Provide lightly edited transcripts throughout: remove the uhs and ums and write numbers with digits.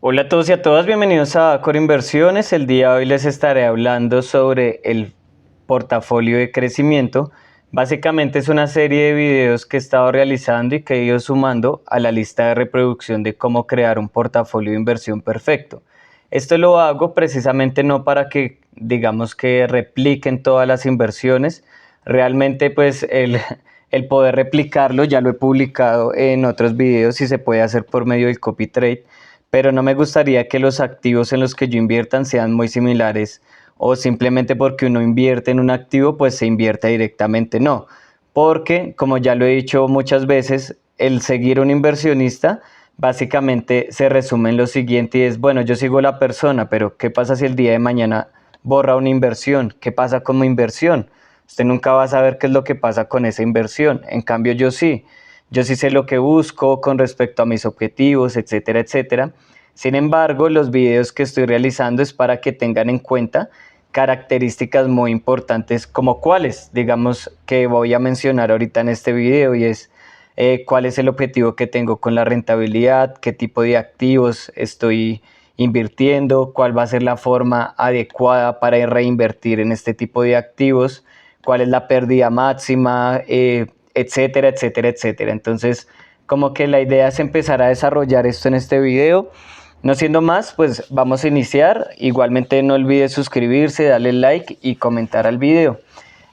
Hola a todos y a todas, bienvenidos a Acor Inversiones. El día de hoy les estaré hablando sobre el portafolio de crecimiento. Básicamente es una serie de videos que he estado realizando y que he ido sumando a la lista de reproducción de cómo crear un portafolio de inversión perfecto. Esto lo hago precisamente no para que digamos que repliquen todas las inversiones. Realmente pues el poder replicarlo ya lo he publicado en otros videos y se puede hacer por medio del copy trade, pero no me gustaría que los activos en los que yo inviertan sean muy similares o simplemente porque uno invierte en un activo pues se invierta directamente, no, porque como ya lo he dicho muchas veces, el seguir un inversionista básicamente se resume en lo siguiente y es, bueno, yo sigo la persona, pero ¿qué pasa si el día de mañana borra una inversión? ¿Qué pasa como inversión? Usted nunca va a saber qué es lo que pasa con esa inversión, en cambio yo sí. Yo sí sé lo que busco con respecto a mis objetivos, etcétera, etcétera. Sin embargo, los videos que estoy realizando es para que tengan en cuenta características muy importantes como cuáles, digamos, que voy a mencionar ahorita en este video y es cuál es el objetivo que tengo con la rentabilidad, qué tipo de activos estoy invirtiendo, cuál va a ser la forma adecuada para reinvertir en este tipo de activos, cuál es la pérdida máxima, etcétera, etcétera, etcétera. Entonces, como que la idea es empezar a desarrollar esto en este video. No siendo más, pues vamos a iniciar. Igualmente no olvides suscribirse, darle like y comentar al video.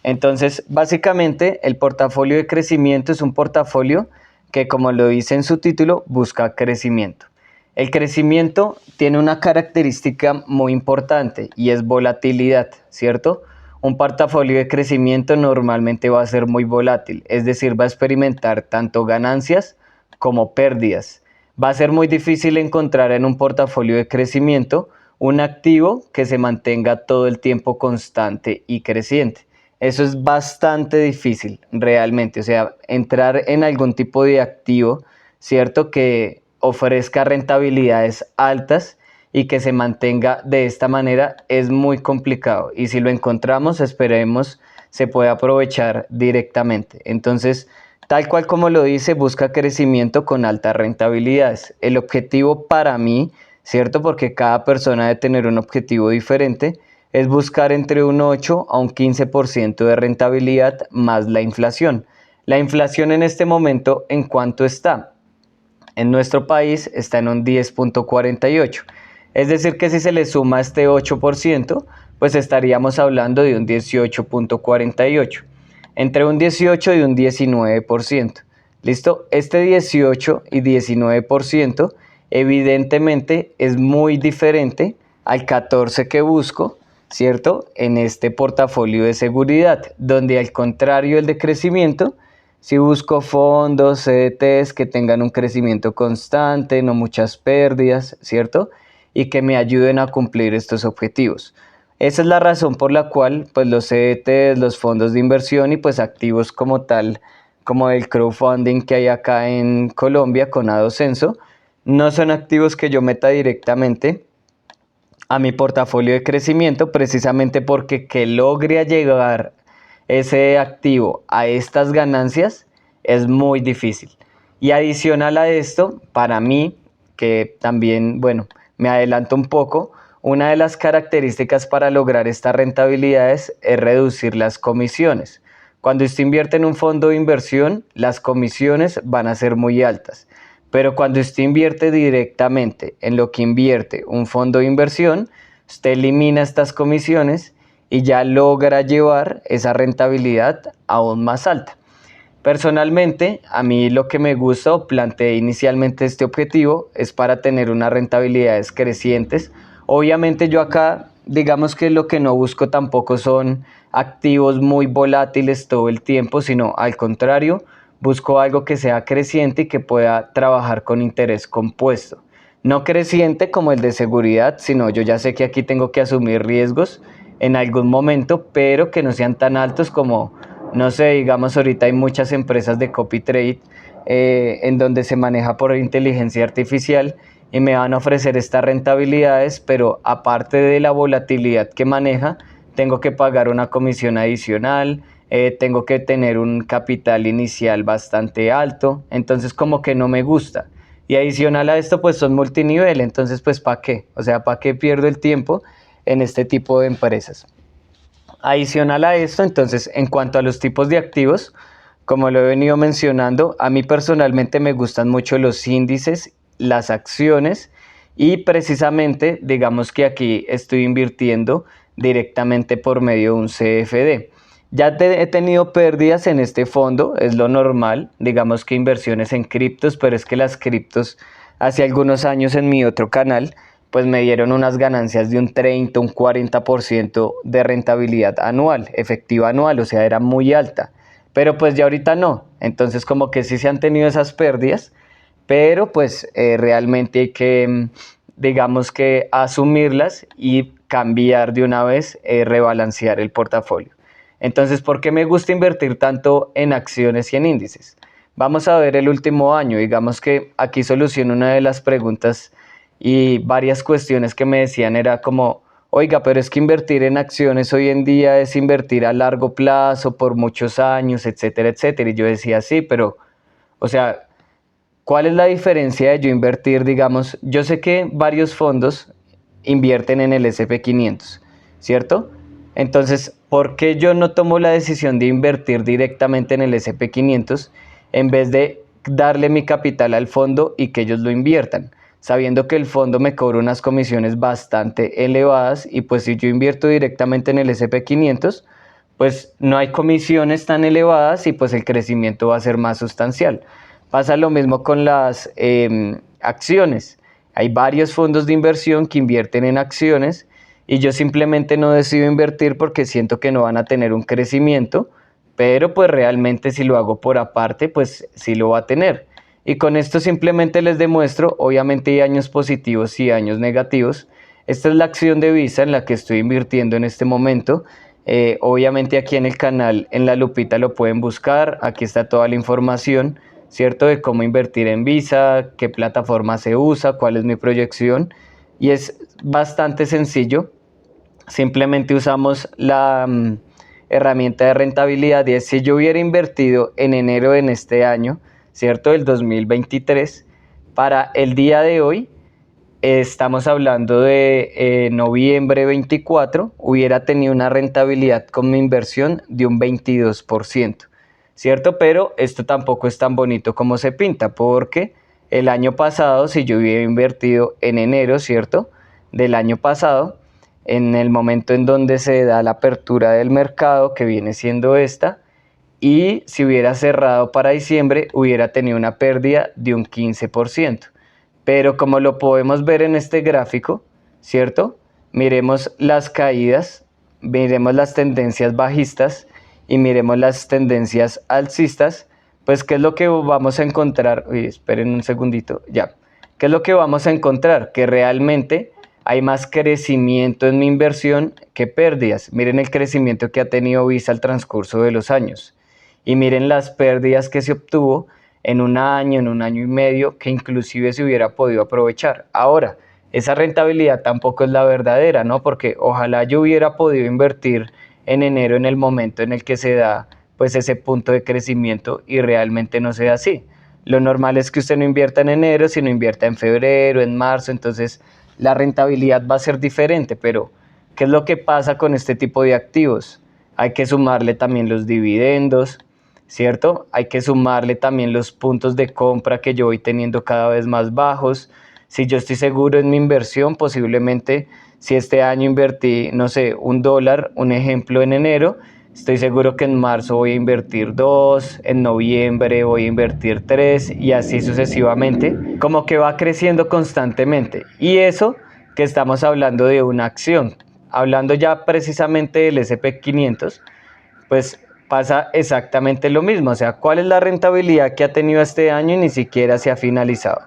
Entonces, básicamente, el portafolio de crecimiento es un portafolio que, como lo dice en su título, busca crecimiento. El crecimiento tiene una característica muy importante y es volatilidad, ¿cierto? Un portafolio de crecimiento normalmente va a ser muy volátil, es decir, va a experimentar tanto ganancias como pérdidas. Va a ser muy difícil encontrar en un portafolio de crecimiento un activo que se mantenga todo el tiempo constante y creciente. Eso es bastante difícil realmente, o sea, entrar en algún tipo de activo, ¿cierto? Que ofrezca rentabilidades altas y que se mantenga de esta manera es muy complicado y si lo encontramos esperemos se puede aprovechar directamente. Entonces, tal cual como lo dice, busca crecimiento con altas rentabilidades. El objetivo para mí, ¿cierto? Porque cada persona debe tener un objetivo diferente, es buscar entre un 8 a un 15% de rentabilidad más la inflación. La inflación en este momento, ¿en cuánto está? En nuestro país está en un 10,48. Es decir, que si se le suma este 8%, pues estaríamos hablando de un 18,48. Entre un 18 y un 19%. ¿Listo? Este 18 y 19% evidentemente es muy diferente al 14 que busco, ¿cierto? En este portafolio de seguridad, donde al contrario el de crecimiento, si busco fondos, CDTs que tengan un crecimiento constante, no muchas pérdidas, ¿cierto? Y que me ayuden a cumplir estos objetivos. Esa es la razón por la cual pues los CDTs, los fondos de inversión y pues activos como tal, como el crowdfunding que hay acá en Colombia con Adocenso, no son activos que yo meta directamente a mi portafolio de crecimiento precisamente porque que logre llegar ese activo a estas ganancias es muy difícil. Y adicional a esto, para mí, que también, bueno, me adelanto un poco, una de las características para lograr estas rentabilidades es reducir las comisiones. Cuando usted invierte en un fondo de inversión, las comisiones van a ser muy altas. Pero cuando usted invierte directamente en lo que invierte un fondo de inversión, usted elimina estas comisiones y ya logra llevar esa rentabilidad aún más alta. Personalmente, a mí lo que me gusta o planteé inicialmente este objetivo es para tener unas rentabilidades crecientes. Obviamente yo acá, digamos que lo que no busco tampoco son activos muy volátiles todo el tiempo, sino al contrario, busco algo que sea creciente y que pueda trabajar con interés compuesto. No creciente como el de seguridad, sino yo ya sé que aquí tengo que asumir riesgos en algún momento, pero que no sean tan altos como, no sé, digamos ahorita hay muchas empresas de copy trade en donde se maneja por inteligencia artificial y me van a ofrecer estas rentabilidades, pero aparte de la volatilidad que maneja, tengo que pagar una comisión adicional, tengo que tener un capital inicial bastante alto, entonces como que no me gusta. Y adicional a esto, pues son multinivel, entonces pues ¿para qué? O sea, ¿para qué pierdo el tiempo en este tipo de empresas? Adicional a esto, entonces, en cuanto a los tipos de activos, como lo he venido mencionando, a mí personalmente me gustan mucho los índices, las acciones y precisamente, digamos que aquí estoy invirtiendo directamente por medio de un CFD. He tenido pérdidas en este fondo, es lo normal, digamos que inversiones en criptos, pero es que las criptos hace algunos años en mi otro canal pues me dieron unas ganancias de un 30, un 40% de rentabilidad anual, efectiva anual, o sea, era muy alta. Pero pues ya ahorita no. Entonces como que sí se han tenido esas pérdidas, pero pues realmente hay que, digamos que asumirlas y cambiar de una vez, rebalancear el portafolio. Entonces, ¿por qué me gusta invertir tanto en acciones y en índices? Vamos a ver el último año. Digamos que aquí soluciono una de las preguntas y varias cuestiones que me decían era como, oiga, pero es que invertir en acciones hoy en día es invertir a largo plazo, por muchos años, etcétera, etcétera. Y yo decía, sí, pero, o sea, ¿cuál es la diferencia de yo invertir, digamos, yo sé que varios fondos invierten en el S&P 500, ¿cierto? Entonces, ¿por qué yo no tomo la decisión de invertir directamente en el S&P 500 en vez de darle mi capital al fondo y que ellos lo inviertan? Sabiendo que el fondo me cobra unas comisiones bastante elevadas y pues si yo invierto directamente en el S&P 500, pues no hay comisiones tan elevadas y pues el crecimiento va a ser más sustancial. Pasa lo mismo con las acciones. Hay varios fondos de inversión que invierten en acciones y yo simplemente no decido invertir porque siento que no van a tener un crecimiento, pero pues realmente si lo hago por aparte, pues sí lo va a tener. Y con esto simplemente les demuestro, obviamente hay años positivos y años negativos. Esta es la acción de Visa en la que estoy invirtiendo en este momento. Obviamente aquí en el canal, en la lupita lo pueden buscar, aquí está toda la información, ¿cierto? De cómo invertir en Visa, qué plataforma se usa, cuál es mi proyección. Y es bastante sencillo. Simplemente usamos la herramienta de rentabilidad y es si yo hubiera invertido en enero en este año, ¿cierto? Del 2023, para el día de hoy, estamos hablando de noviembre 24, hubiera tenido una rentabilidad con mi inversión de un 22%, ¿cierto? Pero esto tampoco es tan bonito como se pinta, porque el año pasado, si yo hubiera invertido en enero, ¿cierto? Del año pasado, en el momento en donde se da la apertura del mercado, que viene siendo esta, y si hubiera cerrado para diciembre, hubiera tenido una pérdida de un 15%. Pero como lo podemos ver en este gráfico, ¿cierto? Miremos las caídas, miremos las tendencias bajistas y miremos las tendencias alcistas, pues ¿qué es lo que vamos a encontrar? Uy, esperen un segundito, ya. ¿Qué es lo que vamos a encontrar? Que realmente hay más crecimiento en mi inversión que pérdidas. Miren el crecimiento que ha tenido Visa al transcurso de los años. Y miren las pérdidas que se obtuvo en un año y medio, que inclusive se hubiera podido aprovechar. Ahora, esa rentabilidad tampoco es la verdadera, ¿no? Porque ojalá yo hubiera podido invertir en enero en el momento en el que se da pues ese punto de crecimiento y realmente no sea así. Lo normal es que usted no invierta en enero, sino invierta en febrero, en marzo, entonces la rentabilidad va a ser diferente, pero ¿qué es lo que pasa con este tipo de activos? Hay que sumarle también los dividendos, ¿cierto? Hay que sumarle también los puntos de compra que yo voy teniendo cada vez más bajos. Si yo estoy seguro en mi inversión, posiblemente si este año invertí, no sé, $1, un ejemplo en enero, estoy seguro que en marzo voy a invertir 2, en noviembre voy a invertir 3 y así sucesivamente, como que va creciendo constantemente. Y eso que estamos hablando de una acción, hablando ya precisamente del S&P 500, pues pasa exactamente lo mismo. O sea, ¿cuál es la rentabilidad que ha tenido este año y ni siquiera se ha finalizado?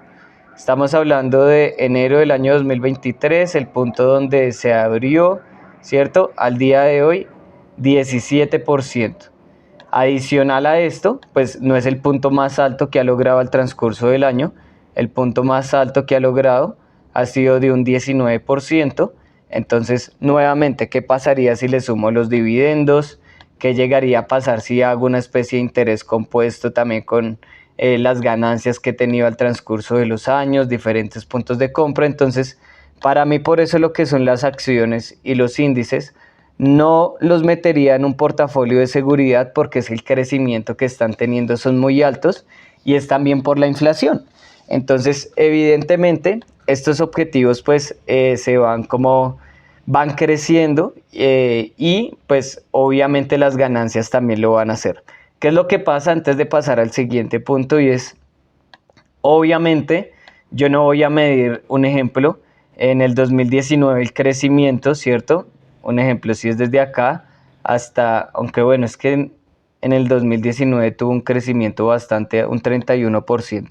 Estamos hablando de enero del año 2023, el punto donde se abrió, ¿cierto? Al día de hoy, 17%. Adicional a esto, pues no es el punto más alto que ha logrado al transcurso del año. El punto más alto que ha logrado ha sido de un 19%. Entonces, nuevamente, ¿qué pasaría si le sumo los dividendos? ¿Qué llegaría a pasar si hago una especie de interés compuesto también con las ganancias que he tenido al transcurso de los años, diferentes puntos de compra. Entonces, para mí por eso lo que son las acciones y los índices no los metería en un portafolio de seguridad, porque es el crecimiento que están teniendo son muy altos y es también por la inflación. Entonces, evidentemente, estos objetivos pues van creciendo, y pues obviamente las ganancias también lo van a hacer. ¿Qué es lo que pasa antes de pasar al siguiente punto? Y es, obviamente, yo no voy a medir, un ejemplo, en el 2019 el crecimiento, ¿cierto? Un ejemplo, si es desde acá hasta, aunque bueno, es que en el 2019 tuvo un crecimiento bastante, un 31%.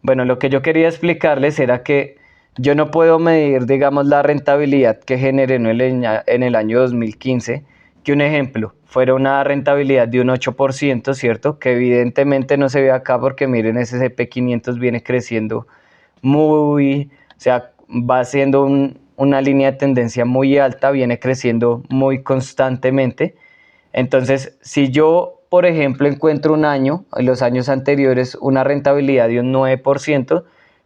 Bueno, lo que yo quería explicarles era que yo no puedo medir, digamos, la rentabilidad que generé en el año 2015, que un ejemplo fuera una rentabilidad de un 8%, ¿cierto? Que evidentemente no se ve acá porque miren, ese S&P 500 viene creciendo o sea, va siendo una línea de tendencia muy alta, viene creciendo muy constantemente. Entonces, si yo, por ejemplo, encuentro un año, en los años anteriores, una rentabilidad de un 9%,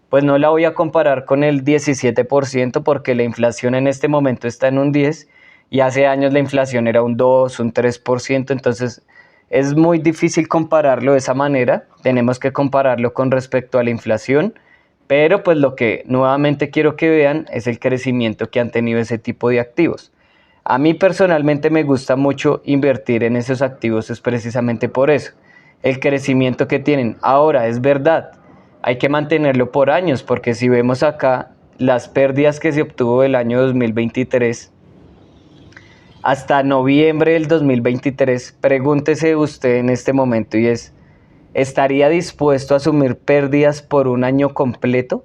pues no la voy a comparar con el 17%, porque la inflación en este momento está en un 10%, y hace años la inflación era un 2, un 3%. Entonces es muy difícil compararlo de esa manera, tenemos que compararlo con respecto a la inflación, pero pues lo que nuevamente quiero que vean es el crecimiento que han tenido ese tipo de activos. A mí personalmente me gusta mucho invertir en esos activos, es precisamente por eso, el crecimiento que tienen. Ahora, es verdad, hay que mantenerlo por años, porque si vemos acá las pérdidas que se obtuvo del año 2023 hasta noviembre del 2023, pregúntese usted en este momento, y es, ¿estaría dispuesto a asumir pérdidas por un año completo?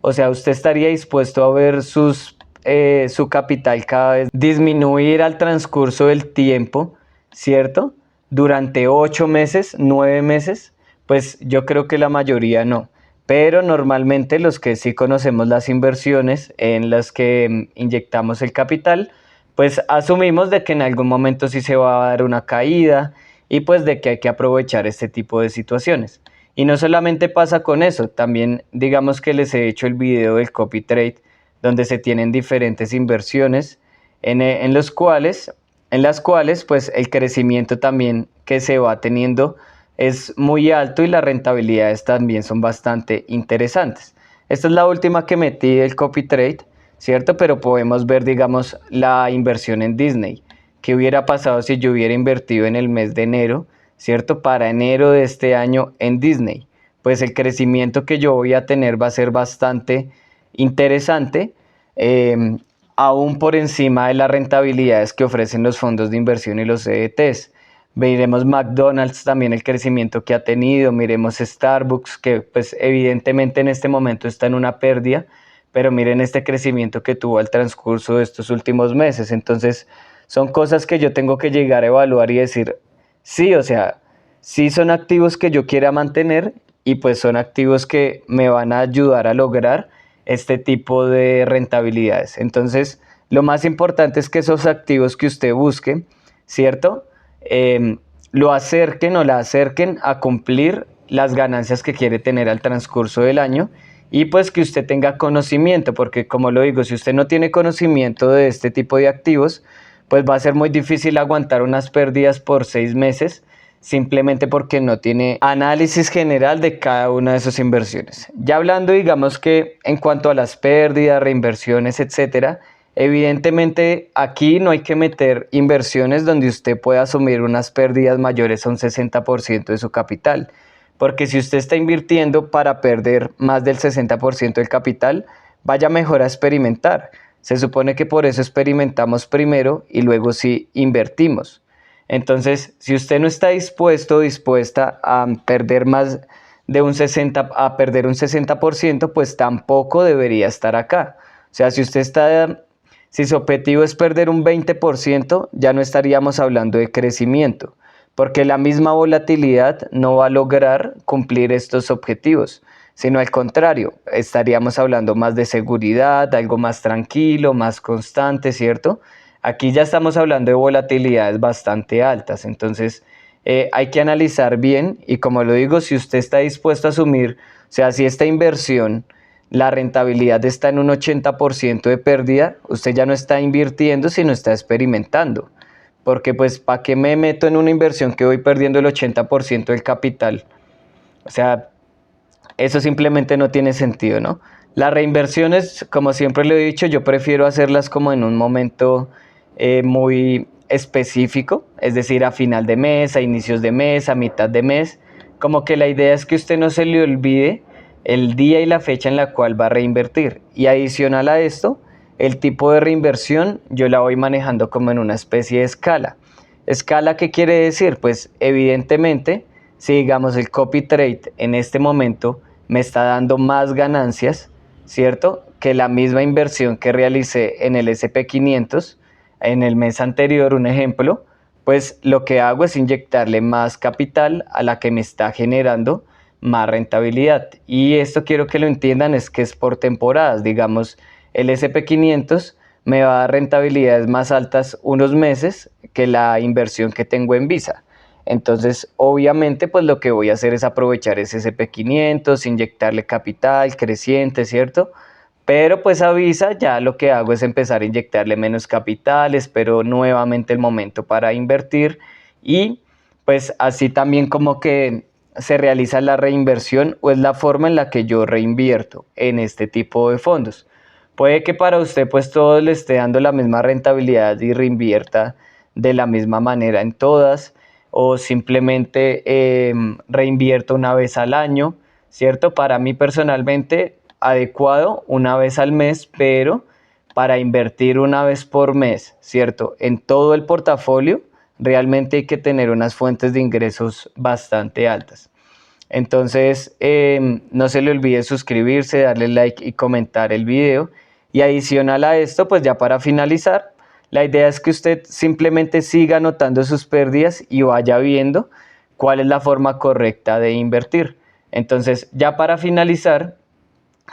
O sea, ¿usted estaría dispuesto a ver su capital cada vez disminuir al transcurso del tiempo, ¿cierto? Durante 8 meses, 9 meses, pues yo creo que la mayoría no. Pero normalmente los que sí conocemos las inversiones en las que inyectamos el capital, pues asumimos de que en algún momento sí se va a dar una caída, y pues de que hay que aprovechar este tipo de situaciones. Y no solamente pasa con eso, también digamos que les he hecho el video del copy trade, donde se tienen diferentes inversiones en las cuales pues el crecimiento también que se va teniendo es muy alto, y las rentabilidades también son bastante interesantes. Esta es la última que metí del copy trade, ¿cierto? Pero podemos ver, digamos, la inversión en Disney. ¿Qué hubiera pasado si yo hubiera invertido en el mes de enero, ¿cierto? Para enero de este año en Disney. Pues el crecimiento que yo voy a tener va a ser bastante interesante, eh, aún por encima de las rentabilidades que ofrecen los fondos de inversión y los CDTs. Veremos McDonald's también, el crecimiento que ha tenido, miremos Starbucks, que pues evidentemente en este momento está en una pérdida, pero miren este crecimiento que tuvo al transcurso de estos últimos meses. Entonces son cosas que yo tengo que llegar a evaluar y decir, sí, o sea, sí son activos que yo quiera mantener, y pues son activos que me van a ayudar a lograr este tipo de rentabilidades. Entonces, lo más importante es que esos activos que usted busque, ¿cierto? Lo acerquen o la acerquen a cumplir las ganancias que quiere tener al transcurso del año, y pues que usted tenga conocimiento, porque como lo digo, si usted no tiene conocimiento de este tipo de activos, pues va a ser muy difícil aguantar unas pérdidas por 6 meses, simplemente porque no tiene análisis general de cada una de sus inversiones. Ya hablando, digamos que en cuanto a las pérdidas, reinversiones, etcétera, evidentemente aquí no hay que meter inversiones donde usted pueda asumir unas pérdidas mayores a un 60% de su capital, porque si usted está invirtiendo para perder más del 60% del capital, vaya mejor a experimentar. Se supone que por eso experimentamos primero y luego sí invertimos. Entonces, si usted no está dispuesto o dispuesta a perder más de un 60, a perder un 60%, pues tampoco debería estar acá. O sea, si su objetivo es perder un 20%, ya no estaríamos hablando de crecimiento, porque la misma volatilidad no va a lograr cumplir estos objetivos, sino al contrario, estaríamos hablando más de seguridad, algo más tranquilo, más constante, ¿cierto? Aquí ya estamos hablando de volatilidades bastante altas. Entonces hay que analizar bien y como lo digo, si usted está dispuesto a asumir, o sea, si esta inversión, la rentabilidad está en un 80% de pérdida, usted ya no está invirtiendo, sino está experimentando. Porque pues, ¿para qué me meto en una inversión que voy perdiendo el 80% del capital? O sea, eso simplemente no tiene sentido, ¿no? Las reinversiones, como siempre le he dicho, yo prefiero hacerlas como en un momento muy específico, es decir, a final de mes, a inicios de mes, a mitad de mes. Como que la idea es que usted no se le olvide el día y la fecha en la cual va a reinvertir. Y adicional a esto, el tipo de reinversión yo la voy manejando como en una especie de escala. ¿Escala qué quiere decir? Pues evidentemente, si digamos el copy trade en este momento me está dando más ganancias, ¿cierto? Que la misma inversión que realicé en el SP500 en el mes anterior, un ejemplo, pues lo que hago es inyectarle más capital a la que me está generando más rentabilidad. Y esto quiero que lo entiendan, es que es por temporadas. Digamos, el SP500 me va a dar rentabilidades más altas unos meses que la inversión que tengo en Visa. Entonces, obviamente, pues lo que voy a hacer es aprovechar ese SP500, inyectarle capital creciente, ¿cierto? Pero pues a Visa ya lo que hago es empezar a inyectarle menos capital, espero nuevamente el momento para invertir y pues así también como que se realiza la reinversión o es la forma en la que yo reinvierto en este tipo de fondos. Puede que para usted pues todo le esté dando la misma rentabilidad y reinvierta de la misma manera en todas o simplemente reinvierto una vez al año, ¿cierto? Para mí personalmente adecuado una vez al mes, pero para invertir una vez por mes, ¿cierto? En todo el portafolio, realmente hay que tener unas fuentes de ingresos bastante altas. Entonces, no se le olvide suscribirse, darle like y comentar el video. Y adicional a esto, pues ya para finalizar, la idea es que usted simplemente siga anotando sus pérdidas y vaya viendo cuál es la forma correcta de invertir. Entonces, ya para finalizar,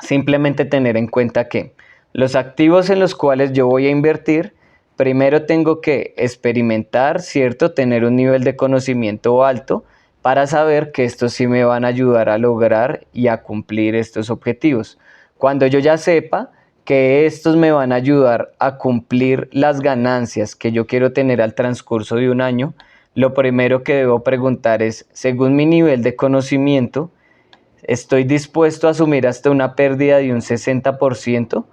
simplemente tener en cuenta que los activos en los cuales yo voy a invertir, primero tengo que experimentar, ¿cierto? Tener un nivel de conocimiento alto para saber que estos sí me van a ayudar a lograr y a cumplir estos objetivos. Cuando yo ya sepa que estos me van a ayudar a cumplir las ganancias que yo quiero tener al transcurso de un año, lo primero que debo preguntar es, según mi nivel de conocimiento, ¿estoy dispuesto a asumir hasta una pérdida de un 60%?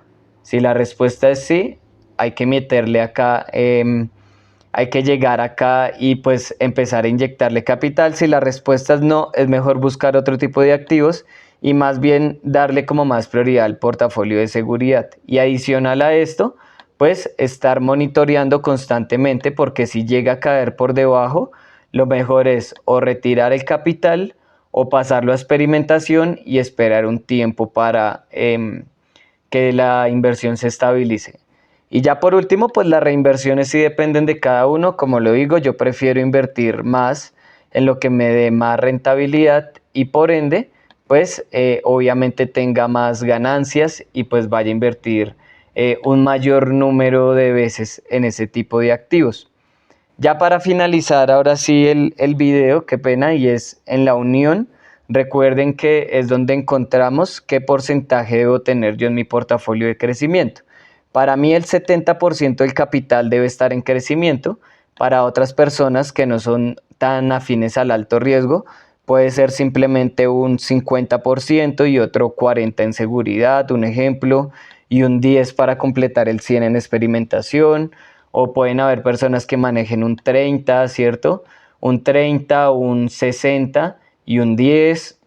Si la respuesta es sí, hay que meterle acá, hay que llegar acá y pues empezar a inyectarle capital. Si la respuesta es no, es mejor buscar otro tipo de activos y más bien darle como más prioridad al portafolio de seguridad. Y adicional a esto, pues estar monitoreando constantemente porque si llega a caer por debajo, lo mejor es o retirar el capital o pasarlo a experimentación y esperar un tiempo para que la inversión se estabilice. Y ya por último, pues las reinversiones sí dependen de cada uno. Como lo digo, yo prefiero invertir más en lo que me dé más rentabilidad y por ende, pues obviamente tenga más ganancias y pues vaya a invertir un mayor número de veces en ese tipo de activos. Ya para finalizar, ahora sí el video, qué pena, y es en la unión. Recuerden que es donde encontramos qué porcentaje debo tener yo en mi portafolio de crecimiento. Para mí el 70% del capital debe estar en crecimiento. Para otras personas que no son tan afines al alto riesgo, puede ser simplemente un 50% y otro 40% en seguridad, un ejemplo, y un 10% para completar el 100% en experimentación. O pueden haber personas que manejen un 30, ¿cierto? Un 30, un 60 y un 10.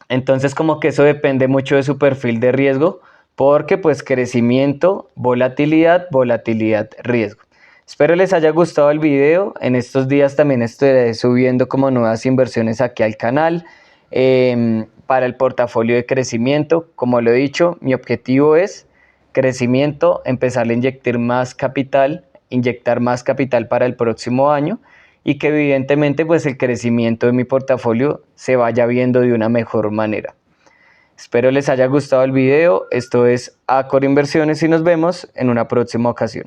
Entonces como que eso depende mucho de su perfil de riesgo porque pues crecimiento, volatilidad, volatilidad, riesgo. Espero les haya gustado el video. En estos días también estaré subiendo como nuevas inversiones aquí al canal para el portafolio de crecimiento. Como lo he dicho, mi objetivo es crecimiento, empezar a inyectar más capital para el próximo año y que evidentemente pues el crecimiento de mi portafolio se vaya viendo de una mejor manera. Espero les haya gustado el video. Esto es Acor Inversiones y nos vemos en una próxima ocasión.